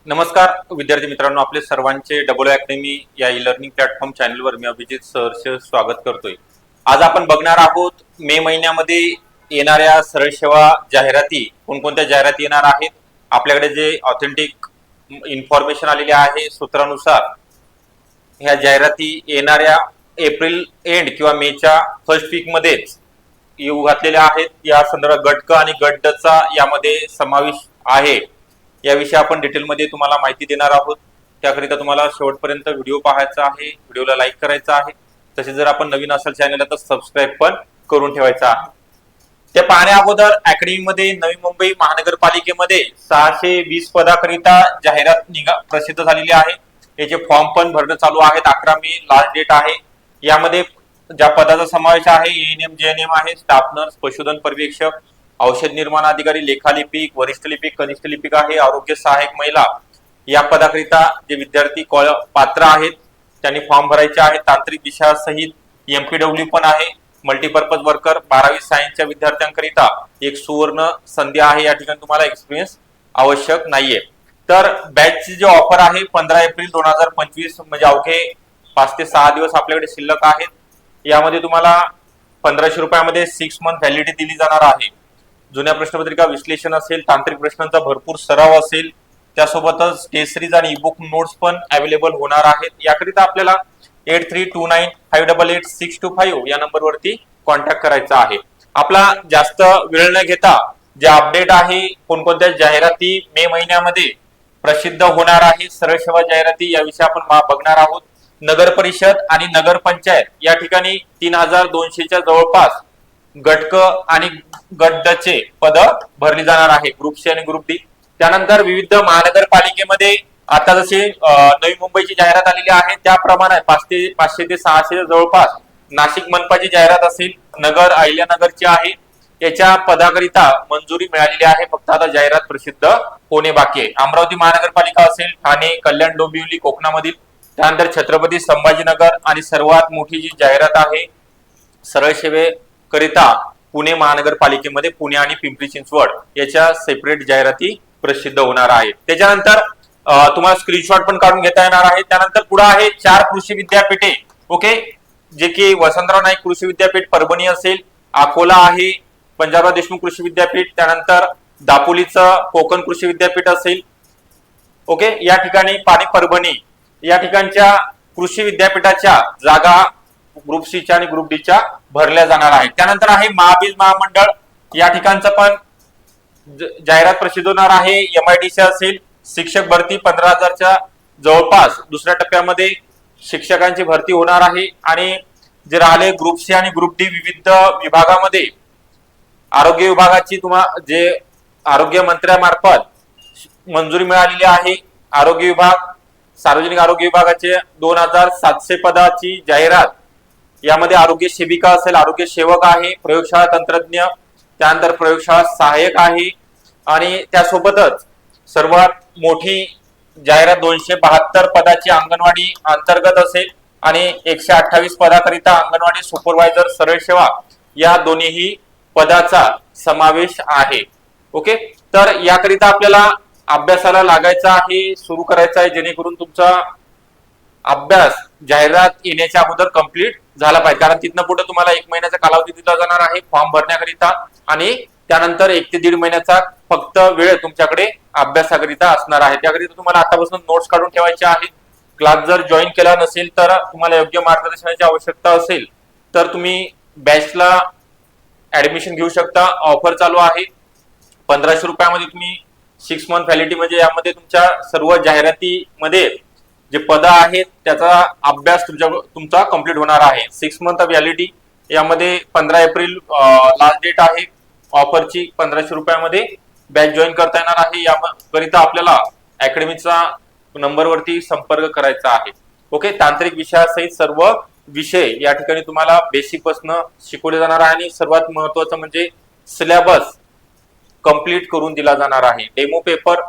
नमस्कार विद्यार्थी मित्रांनो, आपले सर्वांचे डबल अकॅडमी या ई लर्निंग प्लॅटफॉर्म चॅनलवर मी अभिजित सहर्ष स्वागत करतोय। आज आपण बघणार आहोत मे महिन्यामध्ये येणाऱ्या सरळ सेवा जाहिराती, कोणकोणत्या जाहिराती येणार आहेत। आपल्याकडे जे ऑथेंटिक इन्फॉर्मेशन आलेली आहे सूत्रानुसार ह्या जाहिराती येणाऱ्या एप्रिल एंड किंवा मेच्या फर्स्ट वीक मध्येच येऊ घातलेल्या आहेत। या संदर्भात गट क आणि गट ड चा यामध्ये समावेश आहे। याविषयी आपण डिटेलमध्ये तुम्हाला माहिती देणार आहोत। त्याकरिता तुम्हाला शेवटपर्यंत व्हिडिओ पाहायचा आहे, व्हिडिओला लाईक करायचा आहे, तसेच जर आपण नवीन असाल चॅनलला तर सबस्क्राईब पण करून ठेवायचा आहे। ते पाहण्या अगोदर अकॅडमीमध्ये नवी मुंबई महानगरपालिकेमध्ये 620 पदाकरिता जाहिरात प्रसिद्ध झालेली आहे। याचे फॉर्म पण भरणं चालू आहेत। 11 मे लास्ट डेट आहे। यामध्ये ज्या पदाचा समावेश आहे एएनएम जेएनएम आहे, स्टाफ नर्स, पशुधन पर्यवेक्षक, औषध निर्माण अधिकारी, लेखालिपिक, वरिष्ठ लिपिक, कनिष्ठ लिपिक आहे, आरोग्य सहाय्यक महिला या पदाकरिता जे विद्यार्थी पात्र आहेत त्यांनी फॉर्म भरायचे आहे। तांत्रिक विषयासहित एमपीडब्ल्यू पण आहे। मल्टीपर्पज वर्कर 12वी सायन्सच्या विद्यार्थ्यांकरिता एक सुवर्ण संधी आहे। या ठिकाणी तुम्हाला एक्सपिरियन्स आवश्यक नाहीये। तर बॅचची जी ऑफर आहे 15 एप्रिल 2025 म्हणजे अवघे 5 ते 6 दिवस आपल्याकडे शिल्लक आहेत। यामध्ये तुम्हाला 1500 रुपयामध्ये 6 मंथ व्हॅलिडिटी दिली जाणार आहे। जुन्या प्रश्नपत्रिका विश्लेषण असेल, तांत्रिक प्रश्नांचा भरपूर सराव असेल, त्यासोबतच टेस्ट सिरीज आणि ईबुक नोट्स पण अवेलेबल होणार आहेत। याकरिता आपल्याला 8329588625 या नंबरवरती कॉन्टॅक्ट करायचा आहे। आपला जास्त वेळ न घेता जे अपडेट आहे कोणकोणत्या जाहिराती मे महिन्यामध्ये प्रसिद्ध होणार आहे, सरळ सेवा जाहिराती याविषयी आपण बघणार आहोत। नगर परिषद आणि नगर पंचायत या ठिकाणी 3200च्या जवळपास गट क आणि गट ड चे पद भरली जाणार आहे, ग्रुप सी आणि ग्रुप डी। त्यानंतर विविध महानगरपालिकेमध्ये आता जसे नवी मुंबईची जाहिरात आलेली आहे त्याप्रमाणे 500 ते 600 जवळपास नाशिक मनपाची जाहिरात असेल, नगर अहिल्यानगरची आहे, याच्या पदाकरिता मंजुरी मिळालेली आहे। फक्त आता जाहिरात प्रसिद्ध होणे बाकी आहे। अमरावती महानगरपालिका असेल, ठाणे, कल्याण, डोंबिवली कोकणामधील, त्यानंतर छत्रपती संभाजीनगर आणि सर्वात मोठी जी जाहिरात आहे सरळ सेवेकरिता पुणे महानगरपालिकेमध्ये पुणे आणि पिंपरी चिंचवड याच्या सेपरेट जाहिराती प्रसिद्ध होणार आहेत। त्याच्यानंतर तुम्हाला स्क्रीनशॉट पण काढून घेता येणार आहे। त्यानंतर पुढे आहे 4 कृषी विद्यापीठे, ओके, जे की वसंतराव नाईक कृषी विद्यापीठ परभणी असेल, अकोला आहे पंजाबराव देशमुख कृषी विद्यापीठ, त्यानंतर दापोलीचं कोकण कृषी विद्यापीठ असेल, ओके। या ठिकाणी पाणी परभणी या ठिकाणच्या कृषी विद्यापीठाच्या जागा ग्रुप सी च्या आणि ग्रुप डी च्या भरल्या जाणार आहेत। त्यानंतर आहे महाबीज महामंडळ या ठिकाणचं पण जाहिरात प्रसिद्ध होणार आहे। एमआयडीसी असेल, शिक्षक भरती 15,000च्या जवळपास दुसऱ्या टप्प्यामध्ये शिक्षकांची भरती होणार आहे। आणि जे राहिले ग्रुप सी आणि ग्रुप डी विविध विभागामध्ये आरोग्य विभागाची जे आरोग्य मंत्र्यामार्फत मंजुरी मिळालेली आहे। आरोग्य विभाग सार्वजनिक आरोग्य विभागाचे 2700 पदाची जाहिरात, यामध्ये आरोग्य सेविका असेल, आरोग्य सेवक आहे, प्रयोगशाळा तंत्रज्ञ, त्यानंतर प्रयोगशाळा सहाय्यक आहे आणि त्यासोबतच सर्वात मोठी जाहिरात 272 पदाची अंगणवाडी अंतर्गत असेल आणि 128 पदाकरिता अंगणवाडी सुपरवायझर सरळ सेवा या दोन्ही पदाचा समावेश आहे, ओके। तर याकरिता आपल्याला अभ्यासाला लागायचा आहे, सुरू करायचा आहे, जेणेकरून तुमचा अभ्यास जाहिरात येण्याच्या अगोदर कंप्लीट झाला पाहिजे। कारण तिथनं पुढे तुम्हाला 1 महिन्याचा कालावधी दिला जाणार आहे फॉर्म भरण्याकरिता आणि त्यानंतर 1 ते 1.5 महिन्याचा फक्त वेळ तुमच्याकडे अभ्यासाकरिता असणार आहे। त्याकरिता तुम्हाला आतापासून नोट्स काढून ठेवायचे आहेत। क्लास जर जॉईन केला नसेल तर तुम्हाला योग्य मार्गदर्शनाची आवश्यकता असेल तर तुम्ही बॅचला ऍडमिशन घेऊ शकता। ऑफर चालू आहे। 1500 रुपयामध्ये तुम्ही 6 मंथ व्हॅलिडिटी म्हणजे यामध्ये तुमच्या सर्व जाहिरातीमध्ये जे पद आहेत त्याचा अभ्यास तुमचा कंप्लीट होणार आहे। 6 मंथ व्हॅलिडिटी यामध्ये 15 एप्रिल लास्ट डेट आहे ऑफरची। 1500 रुपयामध्ये बॅच जॉईन करता येणार आहे। याकरिता आपल्याला अकॅडमीचा नंबरवरती संपर्क करायचा आहे, ओके। तांत्रिक विषयासहित सर्व विषय या ठिकाणी तुम्हाला बेसिक पासून शिकवले जाणार आहे आणि सर्वात महत्त्वाचं म्हणजे सिलेबस कंप्लीट करून दिला जाणार आहे। डेमो पेपर,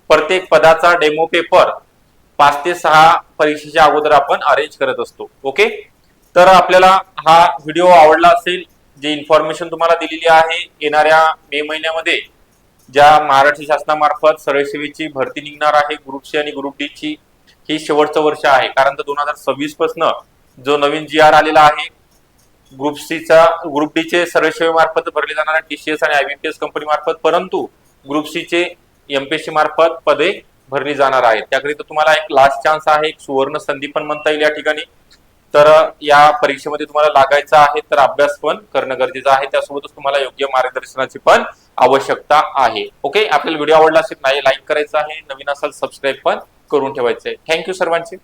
प्रत्येक पदाचा डेमो पेपर 5 ते 6 परीक्षेच्या अगोदर आपण अरेंज करत असतो, ओके। तर आपल्याला हा व्हिडिओ आवडला असेल, जे इन्फॉर्मेशन तुम्हाला दिलेली आहे येणाऱ्या मे महिन्यामध्ये ज्या मराठी शासनामार्फत सरळ सेवेची भरती निघणार आहे ग्रुप सी आणि ग्रुप डी ची, ही शेवटचं वर्ष आहे. कारण 2026 पासून जो नवीन GR आलेला आहे ग्रुप सीचा, ग्रुप डी चे सरळ सेवेमार्फत भरले जाणाऱ्या TCS आणि IBPS कंपनी मार्फत, परंतु ग्रुप सी चे MPSC मार्फत पदे भरली जाणार आहेत. त्याकरिता तुम्हाला एक लास्ट चान्स आहे, एक सुवर्ण संधी पण म्हणता येईल या ठिकाणी. तर या परीक्षेमध्ये तुम्हाला लागायचं आहे तर अभ्यास पण करणं गरजेचं आहे. त्यासोबतच तुम्हाला योग्य मार्गदर्शनाची पण आवश्यकता आहे. ओके, आपल्याला व्हिडिओ आवडला असेल नाही लाईक करायचा आहे, नवीन असाल सबस्क्राईब पण करून ठेवायचं आहे. थँक्यू सर्वांचे.